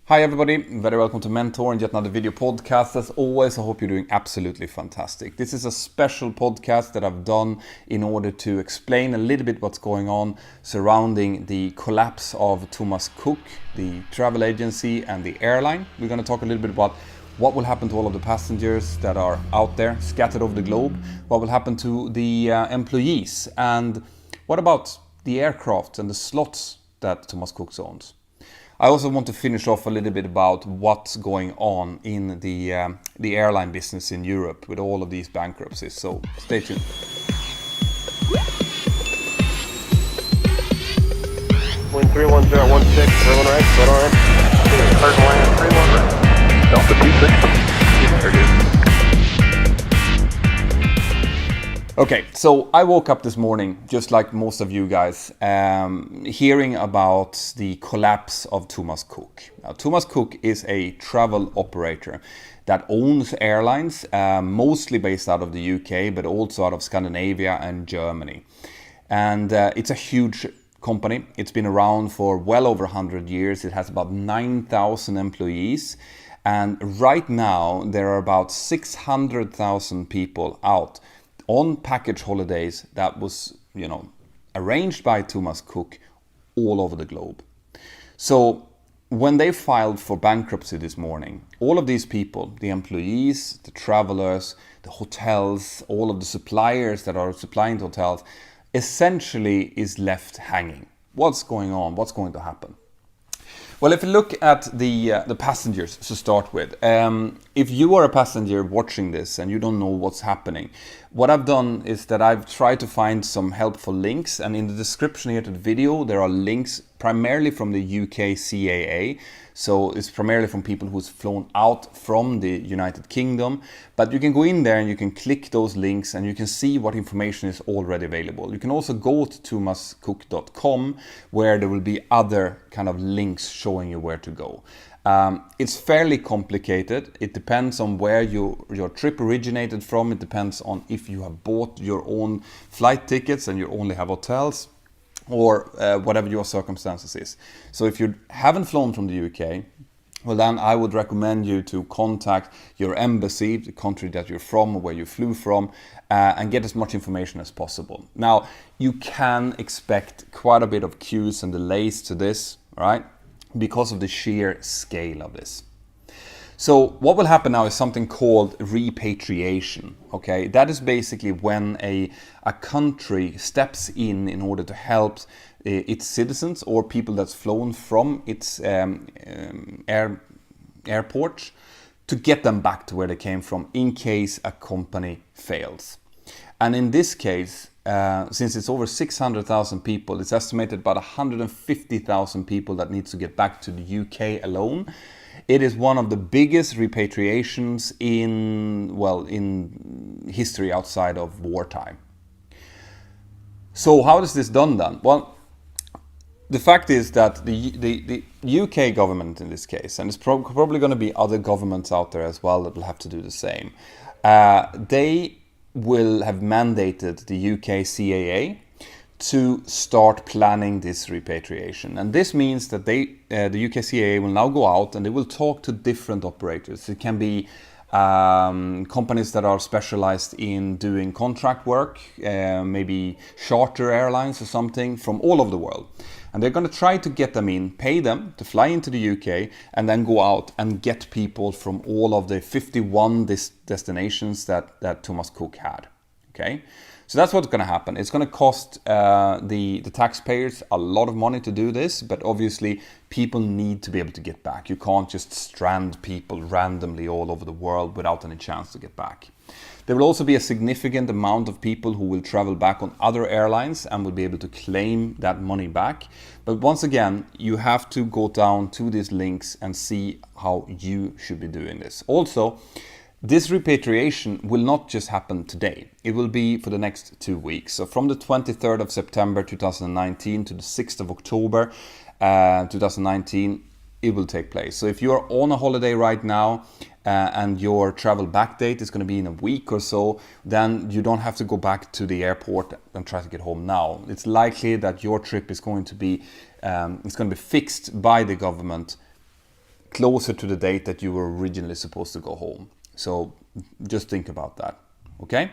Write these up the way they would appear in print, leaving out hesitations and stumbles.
Hi everybody, very welcome to Mentor and yet another video podcast. As always, I hope you're doing absolutely fantastic. This is a special podcast that I've done in order to explain a little bit what's going on surrounding the collapse of Thomas Cook, the travel agency and the airline. We're going to talk a little bit about what will happen to all of the passengers that are out there scattered over the globe, what will happen to the employees, and what about the aircraft and the slots that Thomas Cook owns. I also want to finish off a little bit about what's going on in the airline business in Europe with all of these bankruptcies. So stay tuned. Wind 31016, everyone right, set on. Start land 31 right. Delta 26. Okay, so I woke up this morning, just like most of you guys, hearing about the collapse of Thomas Cook. Now, Thomas Cook is a travel operator that owns airlines, mostly based out of the UK, but also out of Scandinavia and Germany. And it's a huge company. It's been around for well over 100 years. It has about 9,000 employees. And right now, there are about 600,000 people out on package holidays that was, arranged by Thomas Cook all over the globe. So when they filed for bankruptcy this morning, all of these people, the employees, the travelers, the hotels, all of the suppliers that are supplying the hotels, essentially is left hanging. What's going on? What's going to happen? Well, if you look at the passengers to start with, if you are a passenger watching this and you don't know what's happening, what I've done is that I've tried to find some helpful links, and in the description here to the video there are links primarily from the UK CAA. So it's primarily from people who's flown out from the United Kingdom, but you can go in there and you can click those links and you can see what information is already available. You can also go to thomascook.com where there will be other kind of links showing you where to go. It's fairly complicated. It depends on where your trip originated from. It depends on if you have bought your own flight tickets and you only have hotels, or whatever your circumstances is. So if you haven't flown from the UK, well then I would recommend you to contact your embassy, the country that you're from or where you flew from, and get as much information as possible. Now, you can expect quite a bit of queues and delays to this, right? Because of the sheer scale of this. So what will happen now is something called repatriation. Okay, that is basically when a country steps in order to help its citizens or people that's flown from its airport to get them back to where they came from in case a company fails. And in this case, since it's over 600,000 people, it's estimated about 150,000 people that needs to get back to the UK alone. It is one of the biggest repatriations in history outside of wartime. So how is this done then? Well, the fact is that the UK government in this case, and it's probably going to be other governments out there as well that will have to do the same, they will have mandated the UK CAA to start planning this repatriation. And this means that the UK CAA will now go out and they will talk to different operators. It can be companies that are specialized in doing contract work, maybe charter airlines or something from all over the world. And they're going to try to get them in, pay them to fly into the UK, and then go out and get people from all of the 51 destinations that Thomas Cook had. Okay, so that's what's going to happen. It's going to cost the taxpayers a lot of money to do this, but obviously people need to be able to get back. You can't just strand people randomly all over the world without any chance to get back. There will also be a significant amount of people who will travel back on other airlines and will be able to claim that money back. But once again, you have to go down to these links and see how you should be doing this. Also, this repatriation will not just happen today. It will be for the next 2 weeks. So from the 23rd of September 2019 to the 6th of October 2019, it will take place. So if you are on a holiday right now and your travel back date is going to be in a week or so, then you don't have to go back to the airport and try to get home now. It's likely that your trip is going to be fixed by the government closer to the date that you were originally supposed to go home. So just think about that, okay?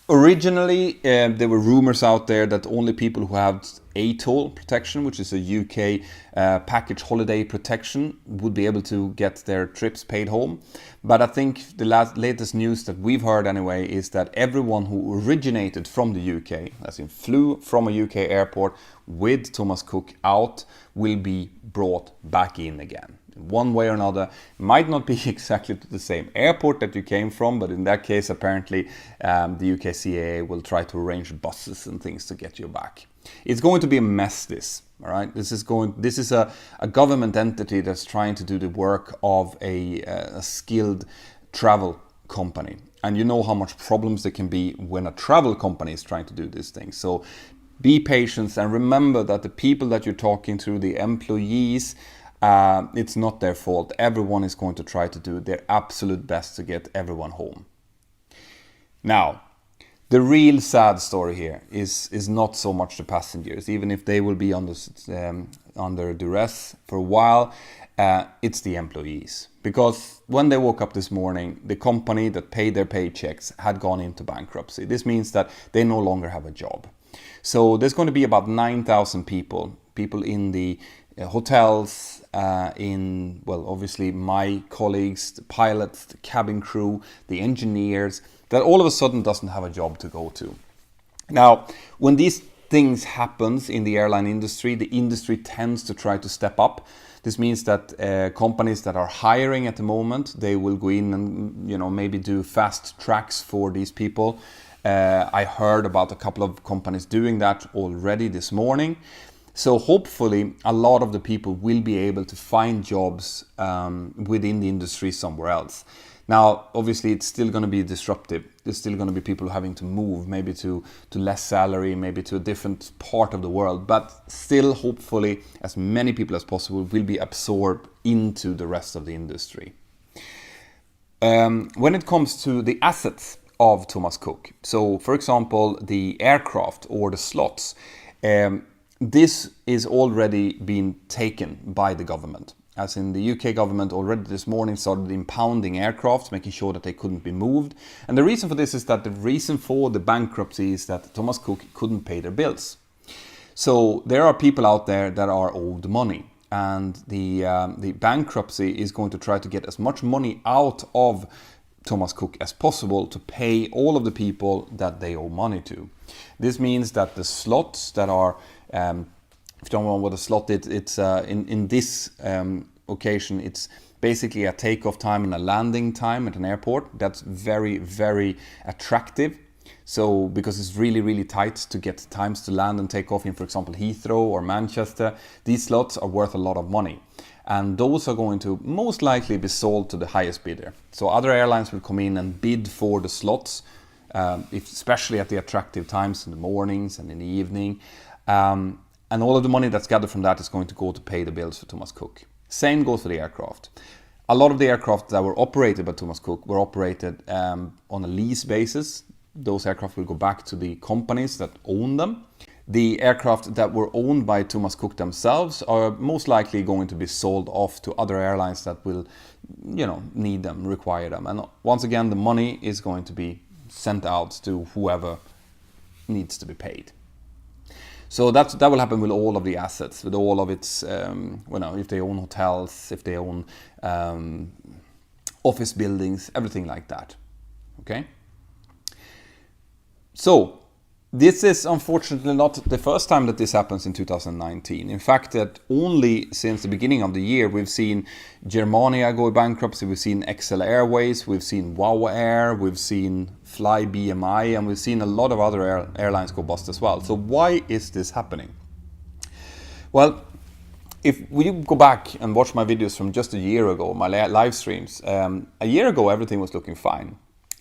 Originally, there were rumors out there that only people who have ATOL protection, which is a UK package holiday protection, would be able to get their trips paid home. But I think the latest news that we've heard anyway is that everyone who originated from the UK, as in flew from a UK airport with Thomas Cook out, will be brought back in again. One way or another. Might not be exactly to the same airport that you came from, but in that case, apparently the UK CAA will try to arrange buses and things to get you back. It's going to be a mess, this, all right? This is a government entity that's trying to do the work of a skilled travel company. And you know how much problems there can be when a travel company is trying to do these things. So be patient and remember that the people that you're talking to, the employees, it's not their fault. Everyone is going to try to do their absolute best to get everyone home. Now, the real sad story here is not so much the passengers, even if they will be under duress for a while. It's the employees. Because when they woke up this morning, the company that paid their paychecks had gone into bankruptcy. This means that they no longer have a job. So there's going to be about 9,000 people in the hotels, obviously my colleagues, the pilots, the cabin crew, the engineers, that all of a sudden doesn't have a job to go to. Now, when these things happens in the airline industry, the industry tends to try to step up. This means that companies that are hiring at the moment, they will go in and maybe do fast tracks for these people. I heard about a couple of companies doing that already this morning. So hopefully a lot of the people will be able to find jobs within the industry somewhere else. Now, obviously, it's still going to be disruptive. There's still going to be people having to move, maybe to less salary, maybe to a different part of the world. But still, hopefully, as many people as possible will be absorbed into the rest of the industry. When it comes to the assets of Thomas Cook, so for example, the aircraft or the slots, this is already been taken by the government. As in the UK government already this morning started impounding aircraft, making sure that they couldn't be moved. And the reason for this is that the reason for the bankruptcy is that Thomas Cook couldn't pay their bills. So there are people out there that are owed money. And the bankruptcy is going to try to get as much money out of Thomas Cook as possible to pay all of the people that they owe money to. This means that the slots that are if you don't know what a slot is, it's in this occasion, it's basically a takeoff time and a landing time at an airport. That's very, very attractive. So because it's really, really tight to get times to land and take off in, for example, Heathrow or Manchester, these slots are worth a lot of money. And those are going to most likely be sold to the highest bidder. So other airlines will come in and bid for the slots, especially at the attractive times in the mornings and in the evening. And all of the money that's gathered from that is going to go to pay the bills for Thomas Cook. Same goes for the aircraft. A lot of the aircraft that were operated by Thomas Cook were operated on a lease basis. Those aircraft will go back to the companies that own them. The aircraft that were owned by Thomas Cook themselves are most likely going to be sold off to other airlines that will, need them, require them. And once again, the money is going to be sent out to whoever needs to be paid. So that will happen with all of the assets, with all of its, if they own hotels, if they own office buildings, everything like that. Okay? So this is unfortunately not the first time that this happens in 2019. In fact, that only since the beginning of the year, we've seen Germania go bankruptcy, we've seen XL Airways, we've seen WOW Air, we've seen Fly BMI, and we've seen a lot of other airlines go bust as well. So why is this happening? Well, if we go back and watch my videos from just a year ago, my live streams, a year ago everything was looking fine.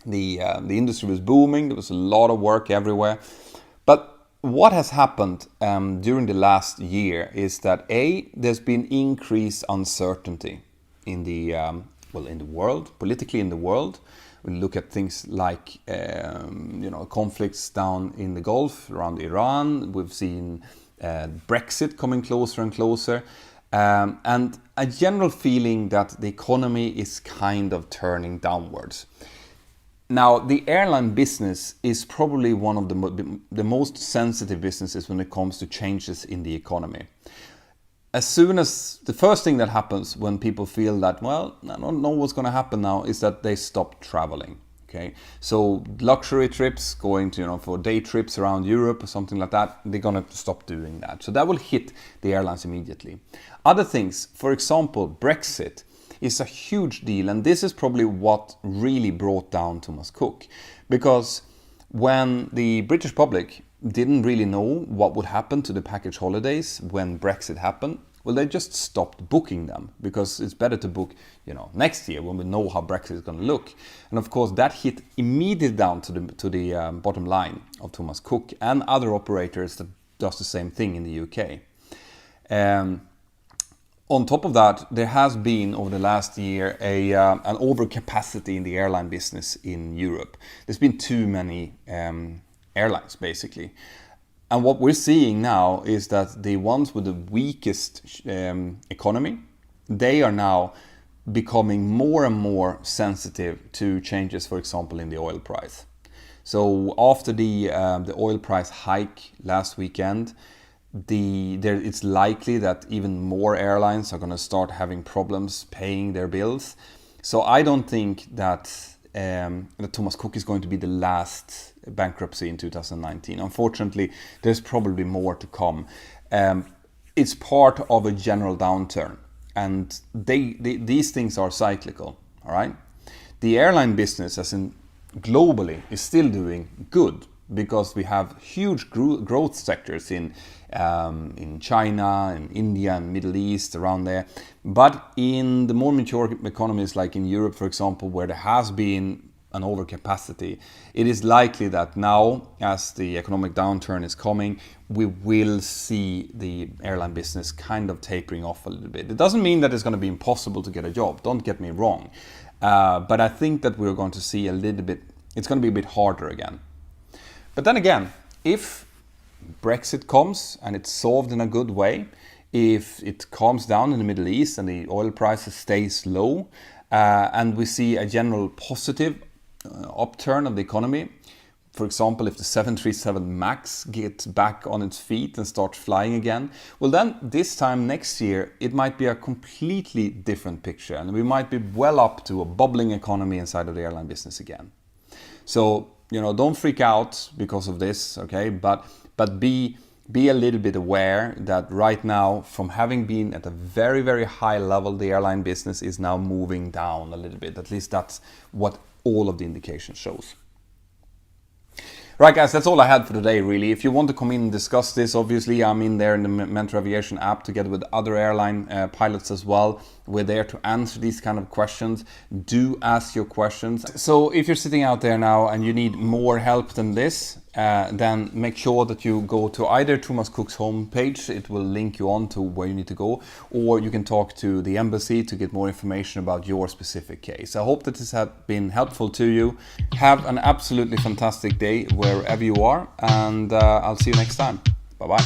The industry was booming, there was a lot of work everywhere. But what has happened during the last year is that there's been increased uncertainty in the world, politically in the world. We look at things like conflicts down in the Gulf around Iran. We've seen Brexit coming closer and closer. and a general feeling that the economy is kind of turning downwards. Now, the airline business is probably one of the most sensitive businesses when it comes to changes in the economy. As soon as the first thing that happens when people feel that, well, I don't know what's going to happen now, is that they stop traveling. Okay, so luxury trips, going to, for day trips around Europe or something like that, they're going to stop doing that. So that will hit the airlines immediately. Other things, for example, Brexit is a huge deal, and this is probably what really brought down Thomas Cook, because when the British public didn't really know what would happen to the package holidays when Brexit happened, well, they just stopped booking them, because it's better to book, next year when we know how Brexit is going to look. And of course, that hit immediately down to the bottom line of Thomas Cook and other operators that does the same thing in the UK. On top of that, there has been over the last year an overcapacity in the airline business in Europe. There's been too many airlines, basically. And what we're seeing now is that the ones with the weakest economy, they are now becoming more and more sensitive to changes, for example, in the oil price. So after the oil price hike last weekend, it's likely that even more airlines are going to start having problems paying their bills. So I don't think that Thomas Cook is going to be the last bankruptcy in 2019. Unfortunately, there's probably more to come. It's part of a general downturn, and these things are cyclical. All right, the airline business, as in globally, is still doing good because we have huge growth sectors in China, in India, and Middle East, around there. But in the more mature economies, like in Europe, for example, where there has been an overcapacity, it is likely that now, as the economic downturn is coming, we will see the airline business kind of tapering off a little bit. It doesn't mean that it's going to be impossible to get a job, don't get me wrong. But I think that we're going to see a little bit, it's going to be a bit harder again. But then again, if Brexit comes and it's solved in a good way, if it calms down in the Middle East and the oil prices stays low, and we see a general positive upturn of the economy, for example, if the 737 MAX gets back on its feet and starts flying again, well then this time next year it might be a completely different picture, and we might be well up to a bubbling economy inside of the airline business again. So, don't freak out because of this, okay? But be a little bit aware that right now, from having been at a very, very high level, the airline business is now moving down a little bit. At least that's what all of the indication shows. Right, guys, that's all I had for today, really. If you want to come in and discuss this, obviously I'm in there in the Mentor Aviation app together with other airline pilots as well. We're there to answer these kind of questions. Do ask your questions. So if you're sitting out there now and you need more help than this, then make sure that you go to either Thomas Cook's homepage. It will link you on to where you need to go, or you can talk to the embassy to get more information about your specific case. I hope that this has been helpful to you. Have an absolutely fantastic day wherever you are, and I'll see you next time. Bye-bye.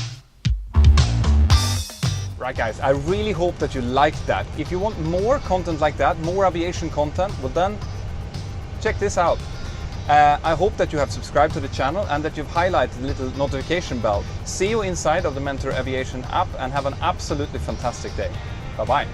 Right, guys, I really hope that you liked that. If you want more content like that, more aviation content, well then check this out. I hope that you have subscribed to the channel and that you've highlighted the little notification bell. See you inside of the Mentor Aviation app, and have an absolutely fantastic day. Bye-bye.